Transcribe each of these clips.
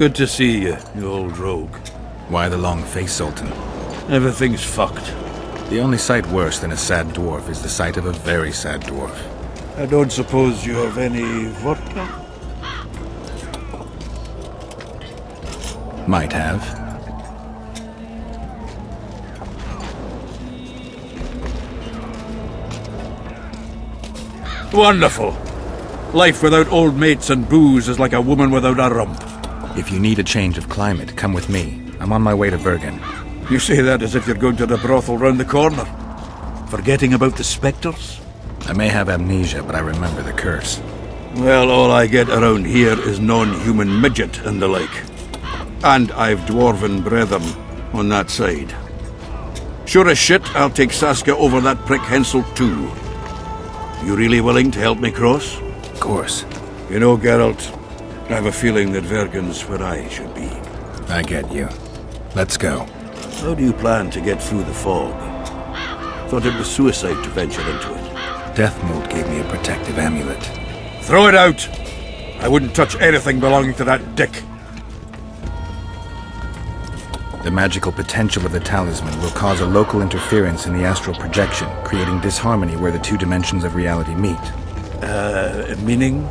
Good to see you, you old rogue. Why the long face, Sultan? Everything's fucked. The only sight worse than a sad dwarf is the sight of a very sad dwarf. I don't suppose you have any vodka? Might have. Wonderful. Life without old mates and booze is like a woman without a rump. If you need a change of climate, come with me. I'm on my way to Bergen. You say that as if you're going to the brothel round the corner. Forgetting about the spectres? I may have amnesia, but I remember the curse. Well, all I get around here is non-human midget and the like. And I've dwarven brethren on that side. Sure as shit, I'll take Saskia over that prick Hensel too. You really willing to help me cross? Of course. You know, Geralt, I have a feeling that Vergen's where I should be. I get you. Let's go. How do you plan to get through the fog? Thought it was suicide to venture into it. Death Mold gave me a protective amulet. Throw it out! I wouldn't touch anything belonging to that dick. The magical potential of the talisman will cause a local interference in the astral projection, creating disharmony where the two dimensions of reality meet. Meaning?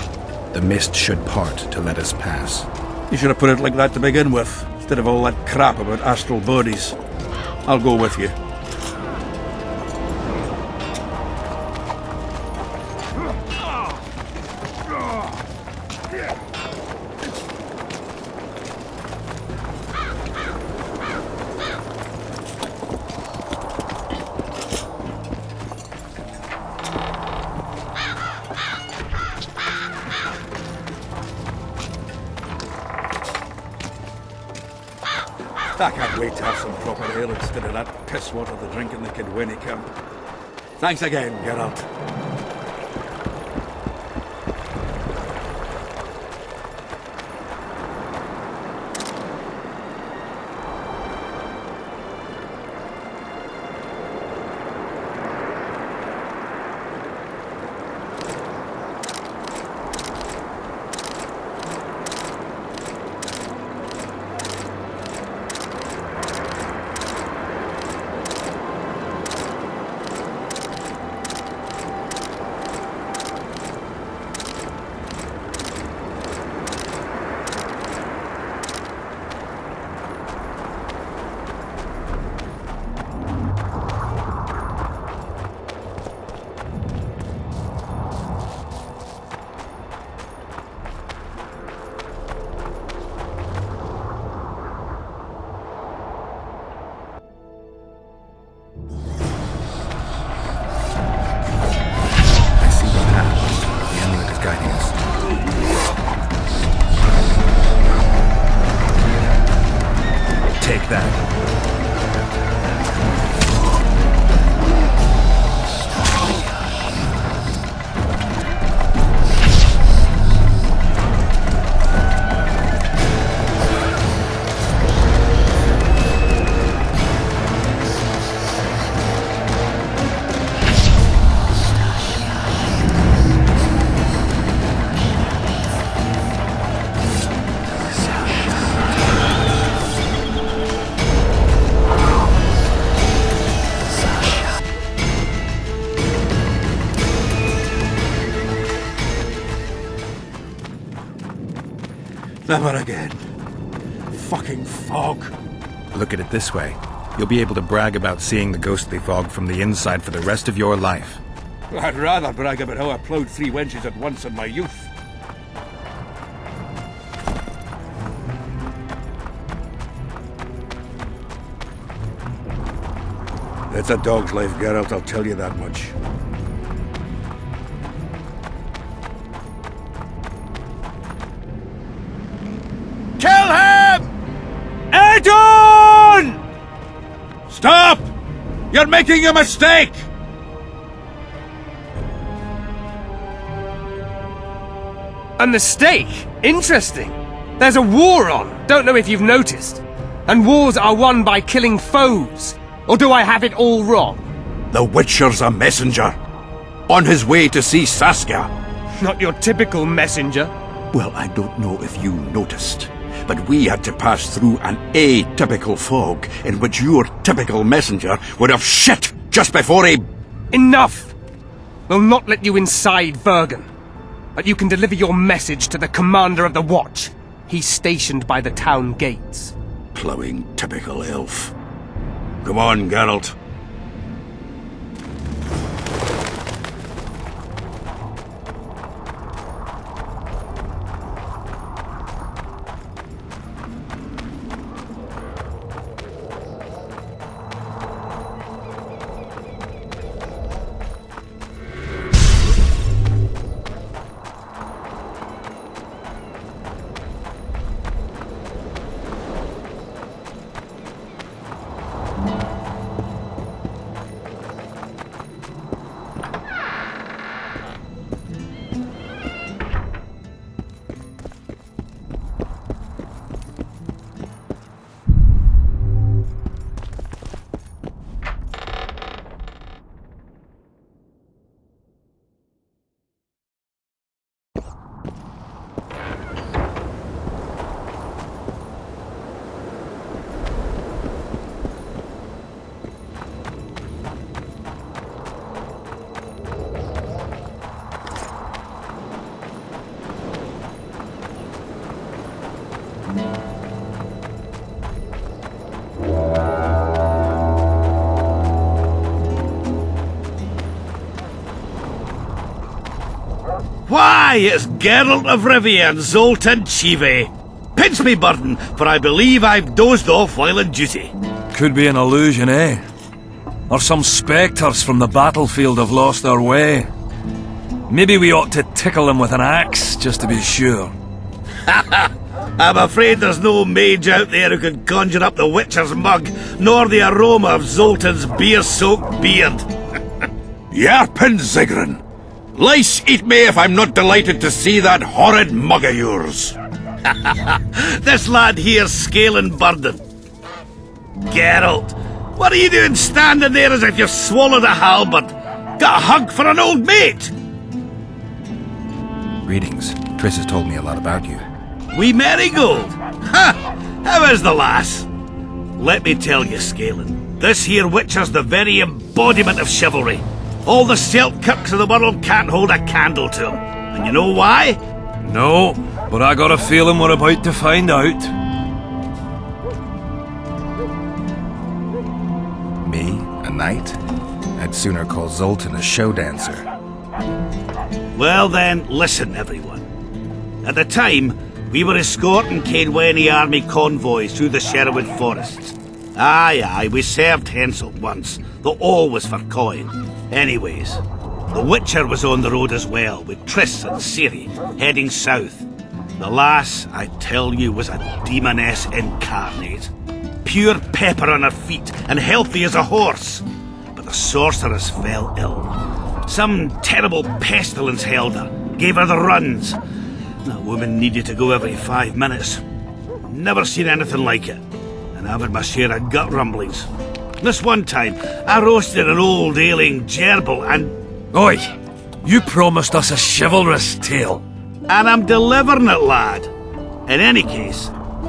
The mist should part to let us pass. You should have put it like that to begin with, instead of all that crap about astral bodies. I'll go with you. I can't wait to have some proper ale instead of that piss water they drink in the Kaedwen camp. Thanks again, Geralt. Take that. Never again. Fucking fog. Look at it this way. You'll be able to brag about seeing the ghostly fog from the inside for the rest of your life. I'd rather brag about how I ploughed 3 wenches at once in my youth. It's a dog's life, Geralt, I'll tell you that much. Kill him! Aedirn! Stop! You're making a mistake! A mistake? Interesting. There's a war on, don't know if you've noticed. And wars are won by killing foes. Or do I have it all wrong? The Witcher's a messenger. On his way to see Saskia. Not your typical messenger. Well, I don't know if you noticed. but we had to pass through an atypical fog in which your typical messenger would have shit just before he... Enough! We'll not let you inside Vergon, but you can deliver your message to the commander of the watch. He's stationed by the town gates. Plowing typical elf. Come on, Geralt. Why, it's Geralt of Rivia and Zoltan Chive. Pinch me, Burden, for I believe I've dozed off while on duty. Could be an illusion, eh? Or some spectres from the battlefield have lost their way. Maybe we ought to tickle them with an axe, just to be sure. I'm afraid there's no mage out there who can conjure up the Witcher's mug, nor the aroma of Zoltan's beer-soaked beard. Yarpin Zigrin! Lice eat me if I'm not delighted to see that horrid mug of yours. This lad here's scaling Burden. Geralt, what are you doing standing there as if you've swallowed a halberd? Got a hug for an old mate? Greetings. Triss has told me a lot about you. Wee Marigold? Ha! How is the lass? Let me tell you, Scaling, this here Witcher's the very embodiment of chivalry. All the Selkirks of the world can't hold a candle to him. And you know why? No, but I got a feeling we're about to find out. Me? A knight? I'd sooner call Zoltan a show dancer. Well then, listen everyone. At the time, we were escorting Kaedwen army convoys through the Sherwood forests. Aye, we served Henselt once, though all was for coin. Anyways, the Witcher was on the road as well, with Triss and Ciri, heading south. The lass, I tell you, was a demoness incarnate. Pure pepper on her feet, and healthy as a horse. But the sorceress fell ill. Some terrible pestilence held her, gave her the runs. That woman needed to go every 5 minutes. Never seen anything like it. And I've had my share of gut rumblings. This one time, I roasted an old ailing gerbil and... Oi! You promised us a chivalrous tale. And I'm delivering it, lad. In any case,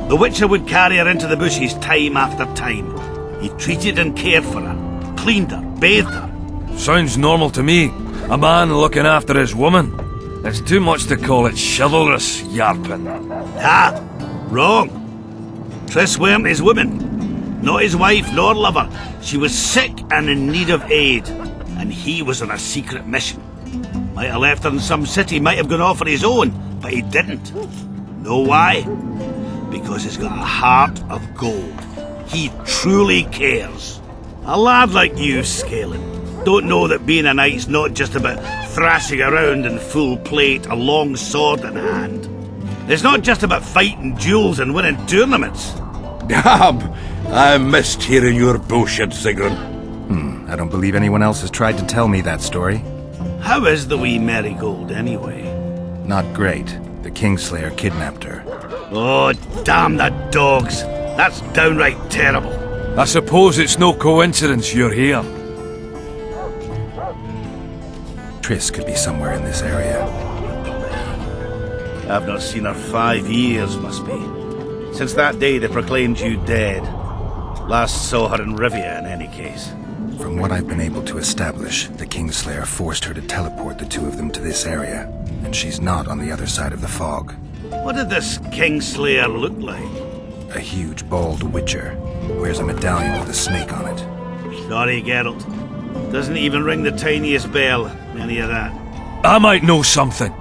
the Witcher would carry her into the bushes time after time. He treated and cared for her, cleaned her, bathed her. Sounds normal to me. A man looking after his woman. It's too much to call it chivalrous, Yarpin. Ah, wrong. Triss weren't his woman. Not his wife nor lover. She was sick and in need of aid. And he was on a secret mission. Might have left her in some city, might have gone off on his own, but he didn't. Know why? Because he's got a heart of gold. He truly cares. A lad like you, Scaling, don't know that being a knight's not just about thrashing around in full plate, a long sword in hand. It's not just about fighting duels and winning tournaments. Damn! I missed hearing your bullshit, Zigrin. I don't believe anyone else has tried to tell me that story. How is the wee Marigold, anyway? Not great. The Kingslayer kidnapped her. Oh, damn the dogs! That's downright terrible. I suppose it's no coincidence you're here. Triss could be somewhere in this area. I've not seen her 5 years, must be. Since that day they proclaimed you dead. Last saw her in Rivia, in any case. From what I've been able to establish, the Kingslayer forced her to teleport the two of them to this area, and she's not on the other side of the fog. What did this Kingslayer look like? A huge, bald witcher. Wears a medallion with a snake on it. Sorry, Geralt. Doesn't even ring the tiniest bell, any of that. I might know something.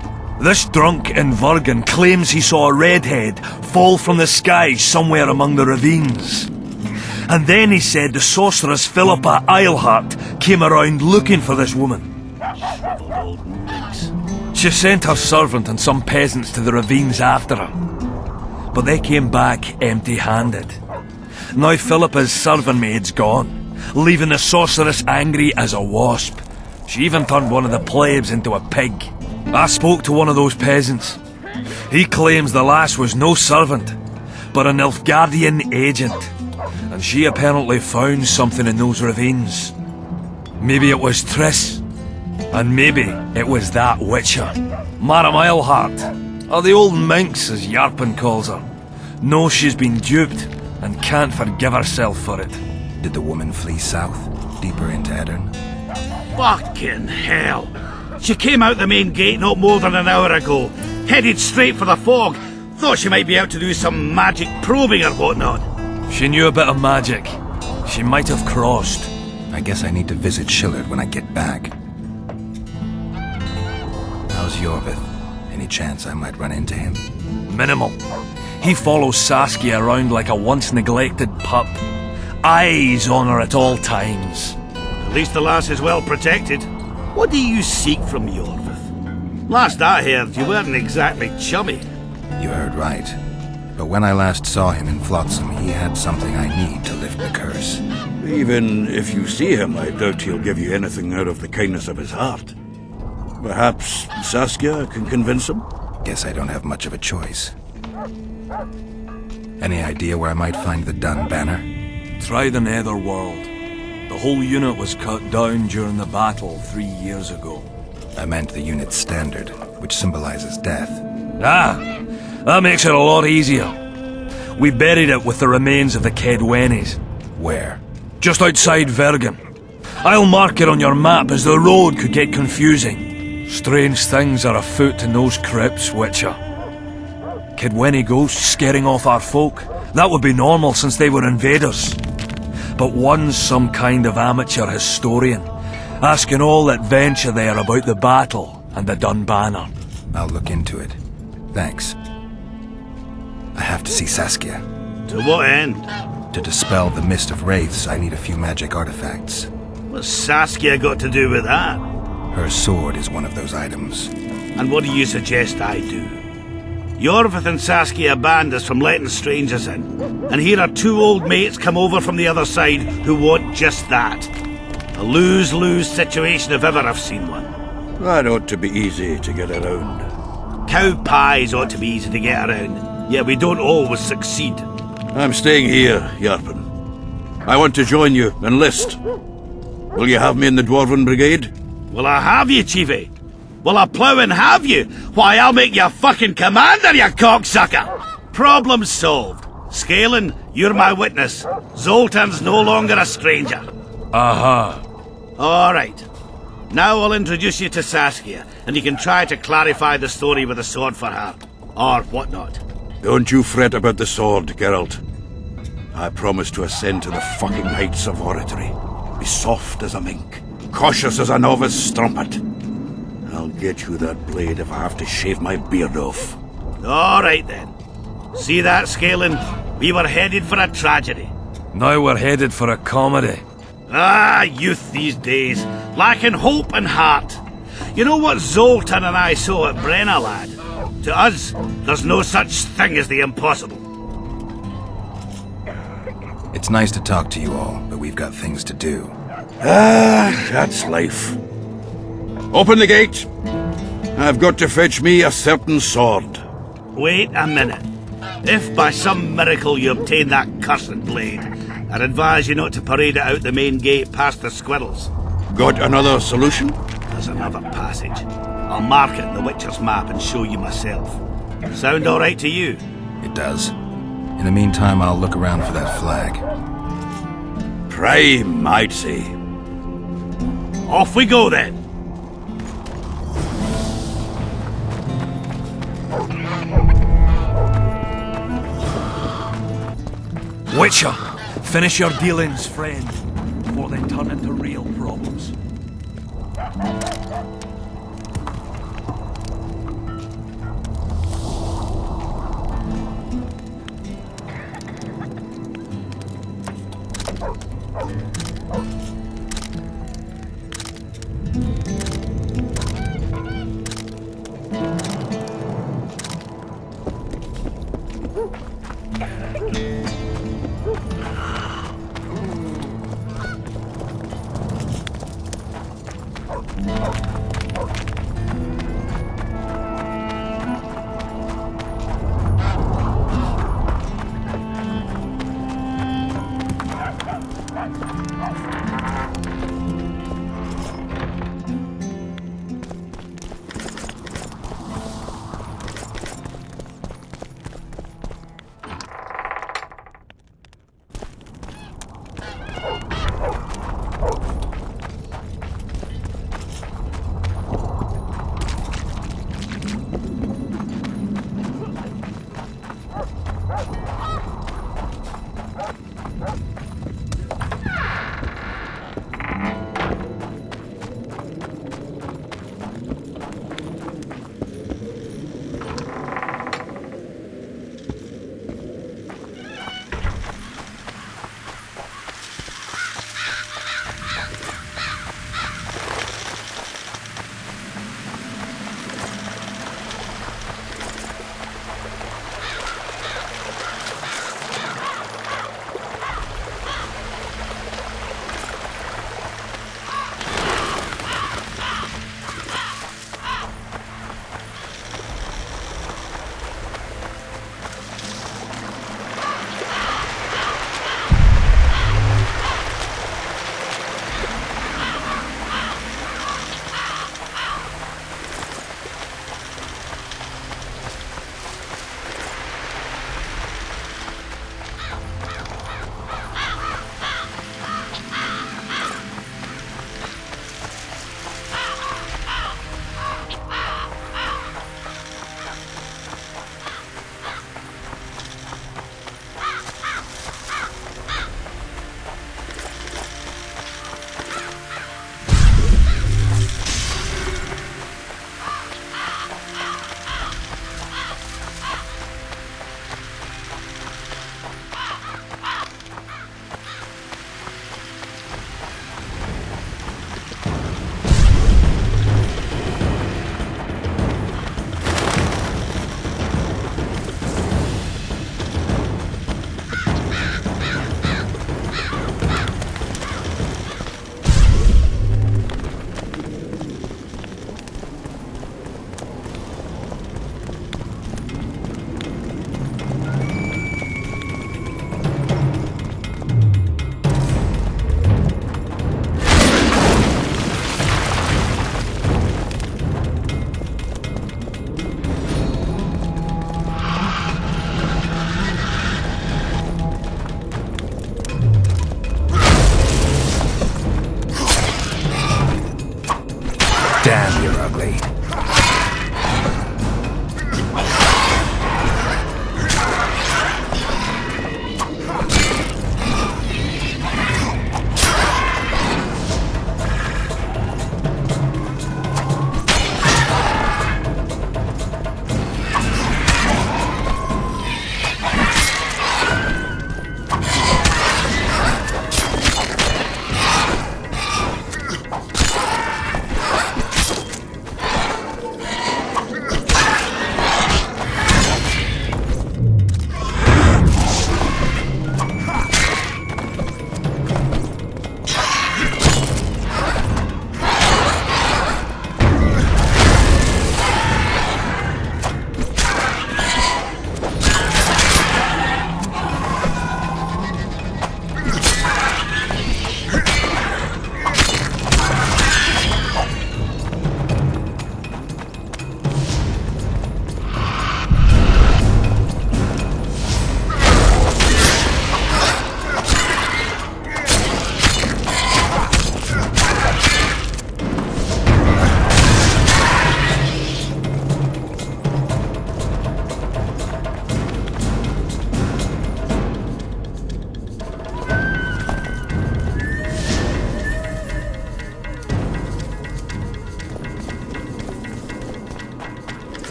This drunk in Vergen claims he saw a redhead fall from the sky somewhere among the ravines. And then he said the sorceress Philippa Eilhart came around looking for this woman. Shriveled old minx. She sent her servant and some peasants to the ravines after her. But they came back empty-handed. Now Philippa's servant maid's gone, leaving the sorceress angry as a wasp. She even turned one of the plebs into a pig. I spoke to one of those peasants. He claims the lass was no servant, but an Nilfgaardian agent. And she apparently found something in those ravines. Maybe it was Triss. And maybe it was that witcher. Madame Eilhart, or the old minx as Yarpen calls her, knows she's been duped and can't forgive herself for it. Did the woman flee south, deeper into Aedirn? Fucking hell! She came out the main gate not more than an hour ago, headed straight for the fog. Thought she might be out to do some magic probing or whatnot. She knew a bit of magic. She might have crossed. I guess I need to visit Shillard when I get back. How's Iorveth? Any chance I might run into him? Minimal. He follows Saskia around like a once-neglected pup. Eyes on her at all times. At least the lass is well protected. What do you seek from Iorveth? Last I heard, you weren't exactly chummy. You heard right. But when I last saw him in Flotsam, he had something I need to lift the curse. Even if you see him, I doubt he'll give you anything out of the kindness of his heart. Perhaps Saskia can convince him? Guess I don't have much of a choice. Any idea where I might find the Dun banner? Try the Netherworld. The whole unit was cut down during the battle 3 years ago. I meant the unit's standard, which symbolizes death. Ah, that makes it a lot easier. We buried it with the remains of the Kaedwenis. Where? Just outside Vergen. I'll mark it on your map as the road could get confusing. Strange things are afoot in those crypts, Witcher. Kaedweni ghosts scaring off our folk. That would be normal since they were invaders. But one's some kind of amateur historian, asking all that venture there about the battle and the Dun banner. I'll look into it. Thanks. I have to see Saskia. To what end? To dispel the mist of wraiths, I need a few magic artifacts. What's Saskia got to do with that? Her sword is one of those items. And what do you suggest I do? Iorveth and Saskia banned us from letting strangers in. And here are two old mates come over from the other side who want just that. A lose-lose situation if ever I've seen one. That ought to be easy to get around. Cow pies ought to be easy to get around. Yet we don't always succeed. I'm staying here, Yarpen. I want to join you, enlist. Will you have me in the Dwarven Brigade? Will I have you, Chiefy? Will I plough and have you? Why, I'll make you fucking commander, you cocksucker! Problem solved. Scaelan, you're my witness. Zoltan's no longer a stranger. Aha. All right. Now I'll introduce you to Saskia, and you can try to clarify the story with a sword for her. Or whatnot. Don't you fret about the sword, Geralt. I promise to ascend to the fucking heights of oratory. Be soft as a mink, cautious as a novice strumpet. I'll get you that blade if I have to shave my beard off. All right then. See that, Scaelan? We were headed for a tragedy. Now we're headed for a comedy. Ah, youth these days, lacking hope and heart. You know what Zoltan and I saw at Brenna, lad? To us, there's no such thing as the impossible. It's nice to talk to you all, but we've got things to do. Ah, that's life. Open the gate. I've got to fetch me a certain sword. Wait a minute. If by some miracle you obtain that cursed blade, I'd advise you not to parade it out the main gate past the squirrels. Got another solution? There's another passage. I'll mark it on the Witcher's map and show you myself. Sound all right to you? It does. In the meantime, I'll look around for that flag. Prime, I'd say. Off we go then! Witcher, finish your dealings, friend, before they turn into real problems. Damn, you're ugly.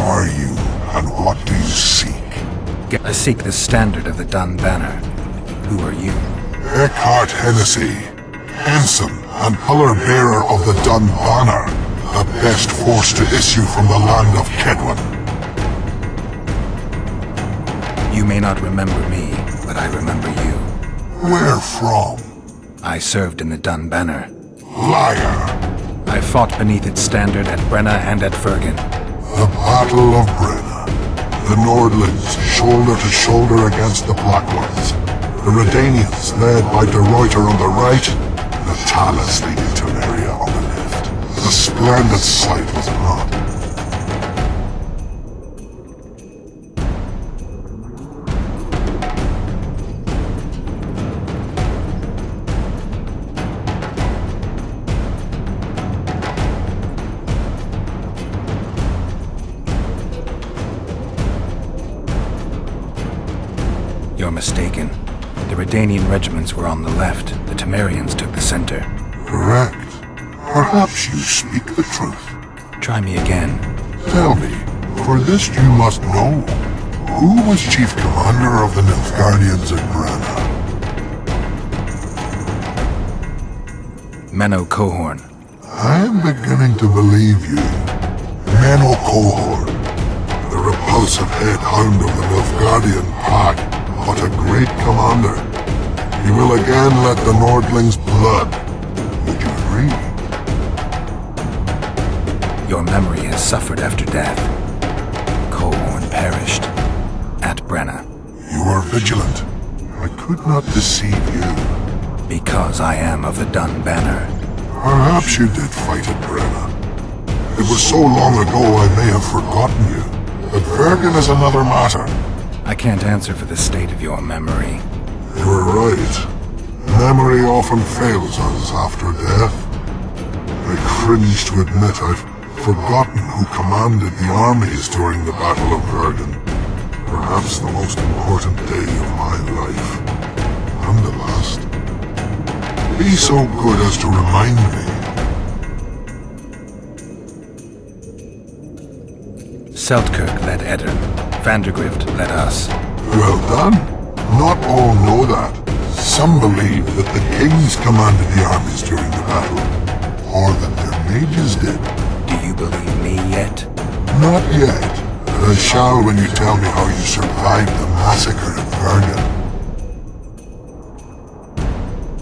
are you, and what do you seek? I seek the standard of the Dun Banner. Who are you? Eckhart Hennessy, ensign and color-bearer of the Dun Banner, the best force to issue from the land of Kaedwen. You may not remember me, but I remember you. Where from? I served in the Dun Banner. Liar! I fought beneath its standard at Brenna and at Vergen. The Battle of Brenna. The Nordlings, shoulder to shoulder against the Black Ones. The Redanians, led by De Ruyter on the right. The Talus leading Temeria on the left. A splendid sight, was it not? You're mistaken. The Redanian regiments were on the left. The Temerians took the center. Correct. Perhaps you speak the truth. Try me again. Tell me, for this you must know. Who was chief commander of the Nilfgaardians at Brenna? Menno Cohorn. I am beginning to believe you. Menno Cohorn, the repulsive head hound of the Nilfgaardian pack, but a great commander. He will again let the Nordlings' blood. Would you agree? Your memory has suffered after death. Cohorn perished. At Brenna. You are vigilant. I could not deceive you. Because I am of the Dun Banner. Perhaps you did fight at Brenna. It was so long ago I may have forgotten you. But Vergen is another matter. I can't answer for the state of your memory. You were right. Memory often fails us after death. I cringe to admit I've forgotten who commanded the armies during the Battle of Vergen. Perhaps the most important day of my life. And the last. Be so good as to remind me. Seltkirk led Aedirn. Vandergrift led us. Well done. Not all know that. Some believe that the kings commanded the armies during the battle. Or that their mages did. Do you believe me yet? Not yet. But I shall when you tell me how you survived the massacre at Vergen.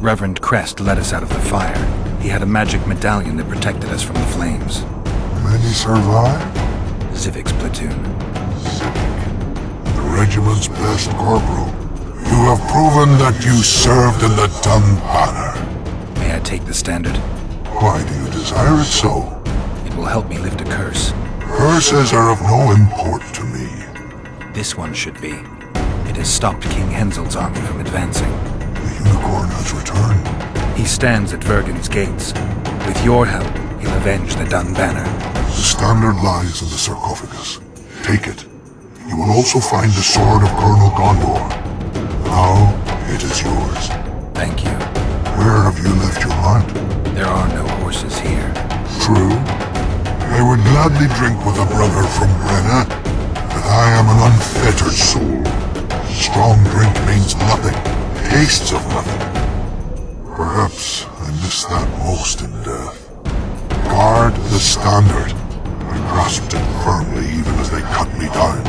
Reverend Crest led us out of the fire. He had a magic medallion that protected us from the flames. Many survived? Zivik's platoon. Civic. The regiment's best corporal. You have proven that you served in the Dun Banner. May I take the standard? Why do you desire it so? It will help me lift a curse. Curses are of no import to me. This one should be. It has stopped King Henselt's army from advancing. The unicorn has returned. He stands at Vergen's gates. With your help, he'll avenge the Dun Banner. The standard lies in the sarcophagus. Take it. You will also find the sword of Colonel Gondor. Now, it is yours. Thank you. Where have you left your mount? There are no horses here. True. I would gladly drink with a brother from Brenna, but I am an unfettered soul. Strong drink means nothing, tastes of nothing. Perhaps I miss that most in death. Guard the standard. I grasped it firmly even as they cut me down.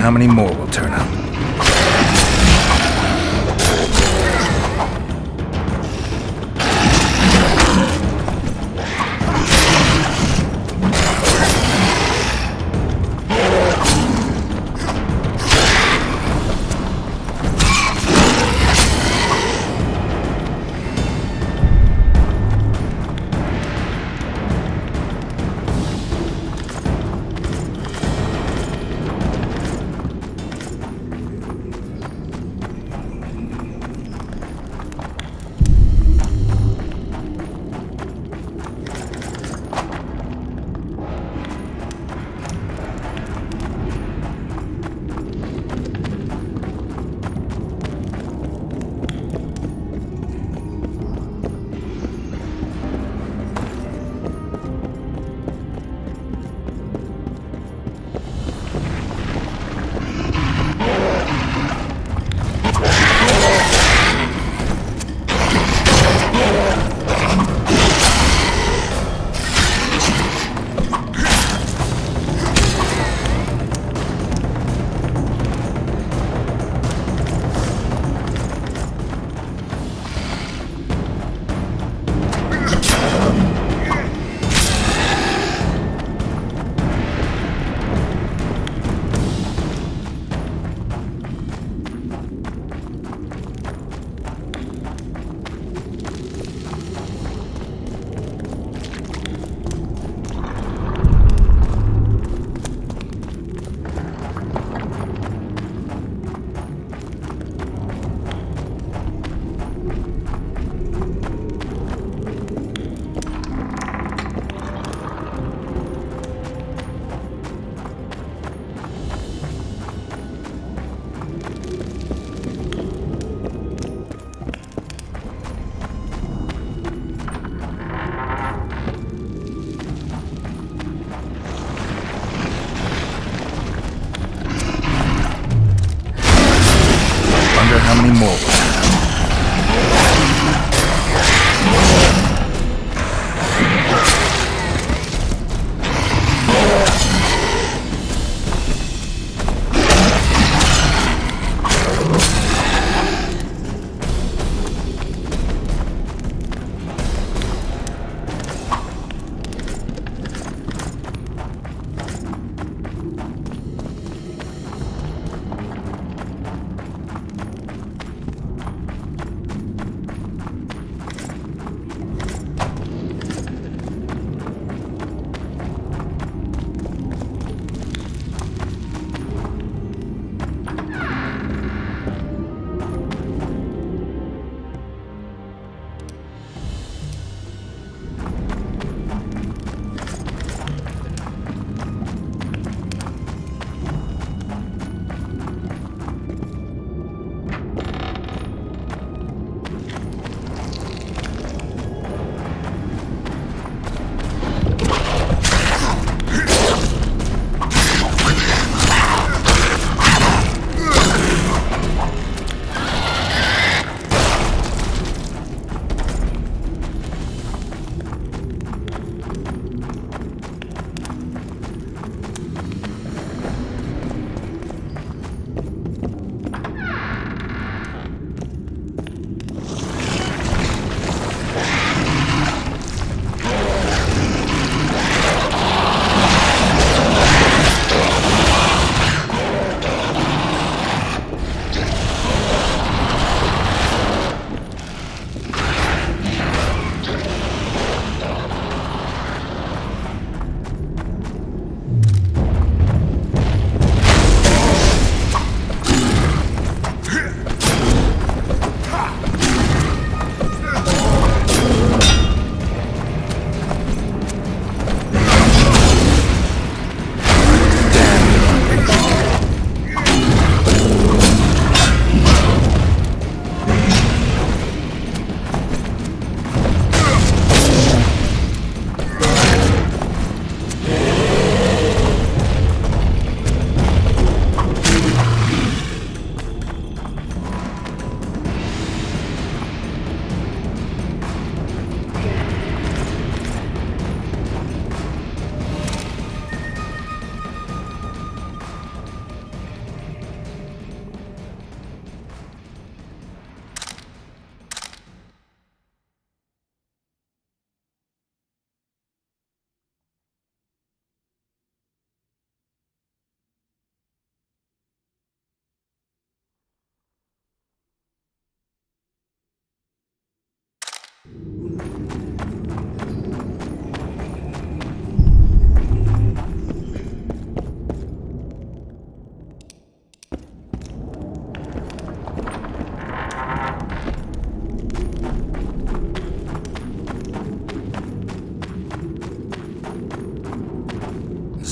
how many more will turn up.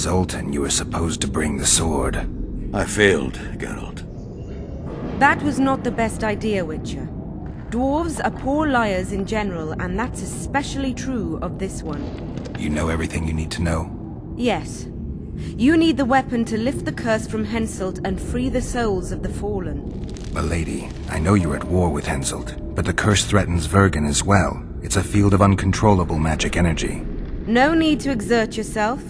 Zoltan, you were supposed to bring the sword. I failed, Geralt. That was not the best idea, Witcher. Dwarves are poor liars in general, and that's especially true of this one. You know everything you need to know? Yes. You need the weapon to lift the curse from Henselt and free the souls of the fallen. Milady, I know you're at war with Henselt, but the curse threatens Vergen as well. It's a field of uncontrollable magic energy. No need to exert yourself.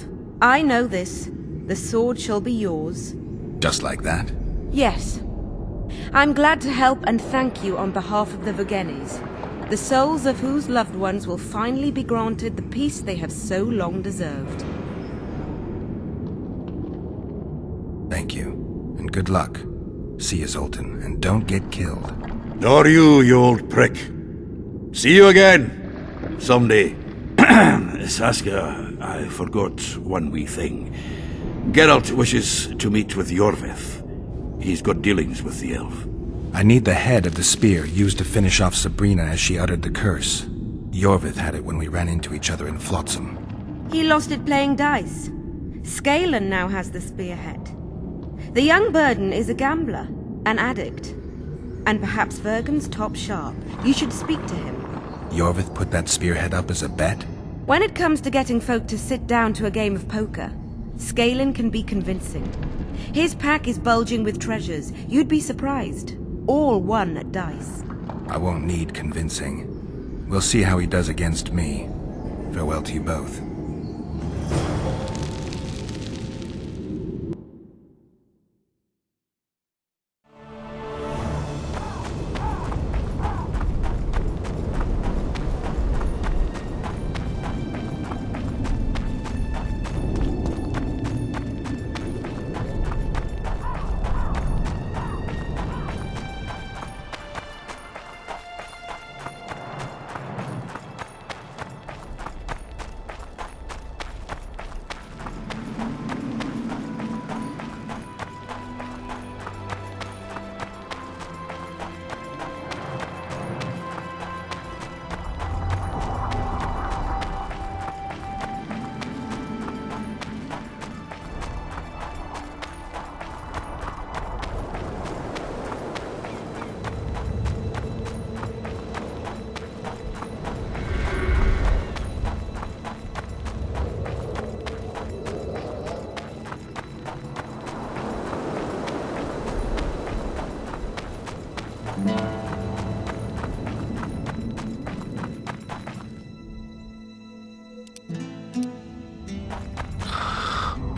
I know this. The sword shall be yours. Just like that? Yes. I'm glad to help and thank you on behalf of the Vergenes, the souls of whose loved ones will finally be granted the peace they have so long deserved. Thank you, and good luck. See you, Zoltan, and don't get killed. Nor you old prick. See you again. Someday. Saskia, I forgot one wee thing. Geralt wishes to meet with Iorveth. He's got dealings with the elf. I need the head of the spear used to finish off Sabrina as she uttered the curse. Iorveth had it when we ran into each other in Flotsam. He lost it playing dice. Scalan now has the spearhead. The young Burden is a gambler, an addict, and perhaps Vergen's top sharp. You should speak to him. Iorveth put that spearhead up as a bet? When it comes to getting folk to sit down to a game of poker, Scalan can be convincing. His pack is bulging with treasures. You'd be surprised. All won at dice. I won't need convincing. We'll see how he does against me. Farewell to you both.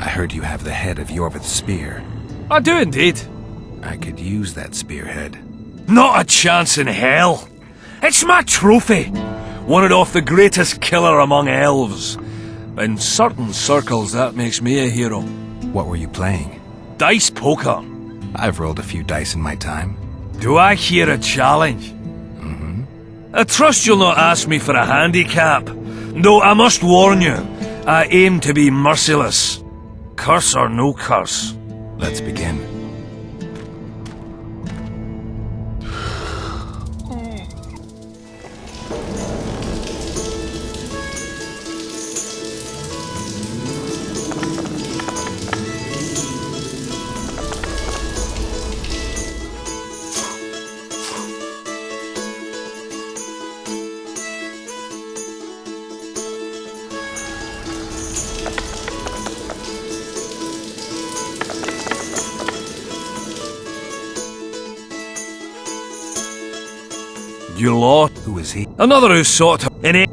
I heard you have the head of Iorveth's spear. I do indeed. I could use that spearhead. Not a chance in hell. It's my trophy. Won it off the greatest killer among elves. In certain circles, that makes me a hero. What were you playing? Dice poker. I've rolled a few dice in my time. Do I hear a challenge? I trust you'll not ask me for a handicap. Though I must warn you, I aim to be merciless. Curse or no curse. Let's begin. You lost. Who is he? Another who sought her in it.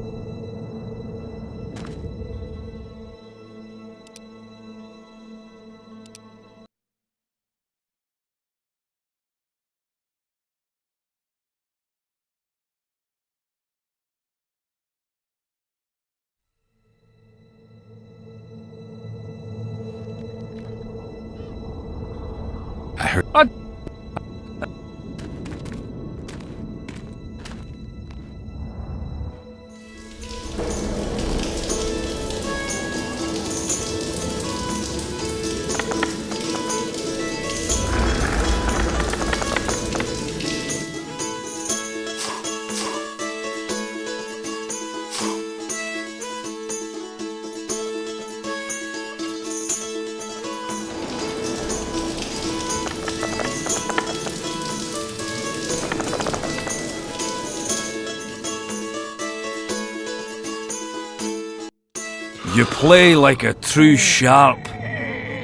I heard... You play like a true sharp.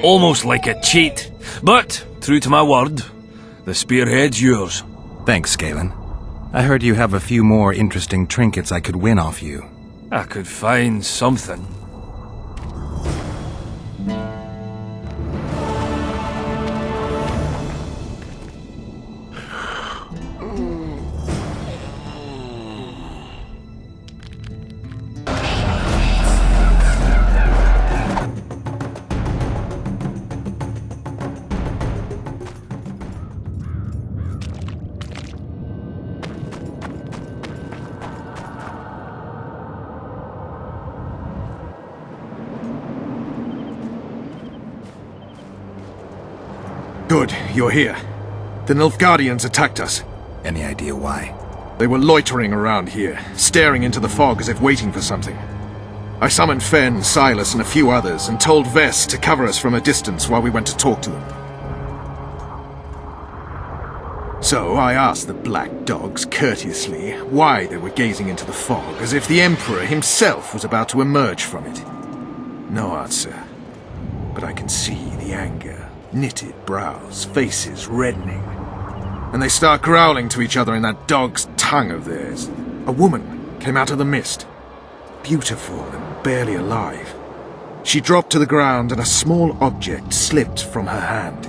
Almost like a cheat. But, true to my word, the spearhead's yours. Thanks, Galen. I heard you have a few more interesting trinkets I could win off you. I could find something. Good, you're here. The Nilfgaardians attacked us. Any idea why? They were loitering around here, staring into the fog as if waiting for something. I summoned Fen, Silas, and a few others, and told Vess to cover us from a distance while we went to talk to them. So I asked the black dogs courteously why they were gazing into the fog, as if the Emperor himself was about to emerge from it. No answer. But I can see the anger. Knitted brows, faces reddening. And they start growling to each other in that dog's tongue of theirs. A woman came out of the mist. Beautiful and barely alive. She dropped to the ground and a small object slipped from her hand.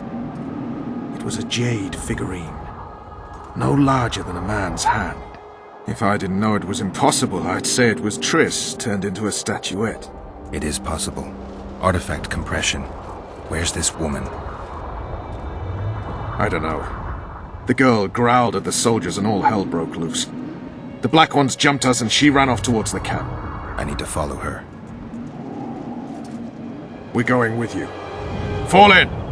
It was a jade figurine. No larger than a man's hand. If I didn't know it was impossible, I'd say it was Triss turned into a statuette. It is possible. Artifact compression. Where's this woman? I don't know. The girl growled at the soldiers and all hell broke loose. The Black Ones jumped us and she ran off towards the camp. I need to follow her. We're going with you. Fall in!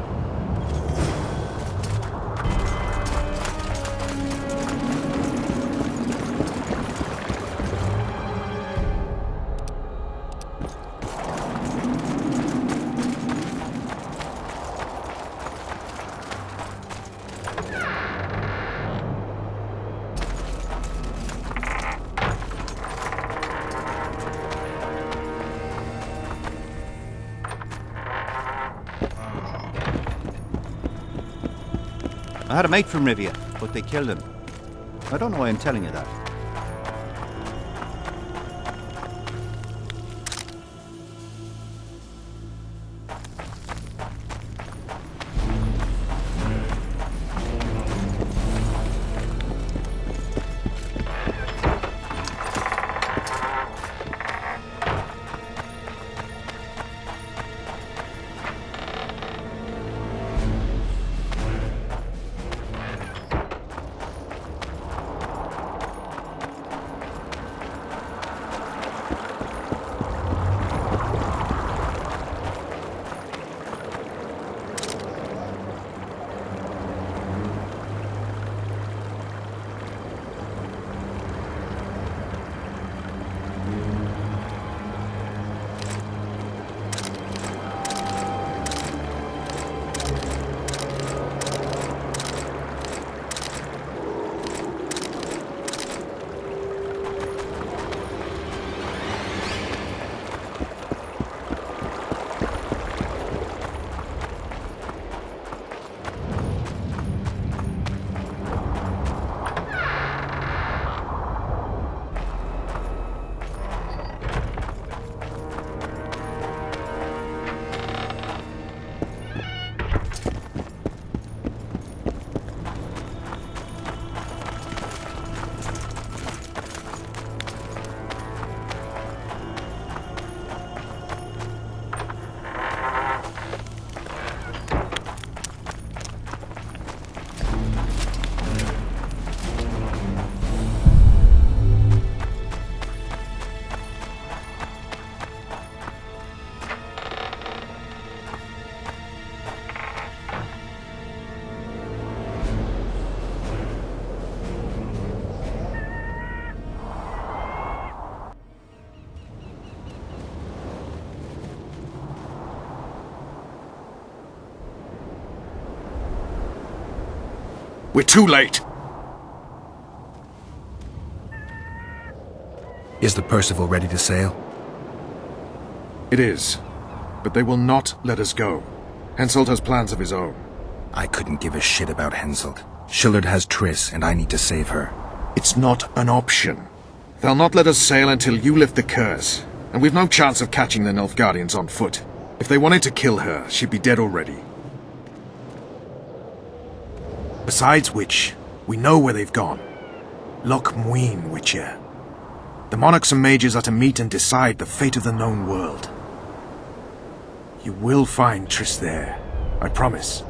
I had a mate from Rivia, but they killed him. I don't know why I'm telling you that. We're too late. Is the Percival ready to sail? It is. But they will not let us go. Henselt has plans of his own. I couldn't give a shit about Henselt. Shillard has Triss, and I need to save her. It's not an option. They'll not let us sail until you lift the curse, and we've no chance of catching the Nilfgaardians on foot. If they wanted to kill her, she'd be dead already. Besides which, we know where they've gone. Loch Muin, Witcher. The monarchs and mages are to meet and decide the fate of the known world. You will find Triss there, I promise.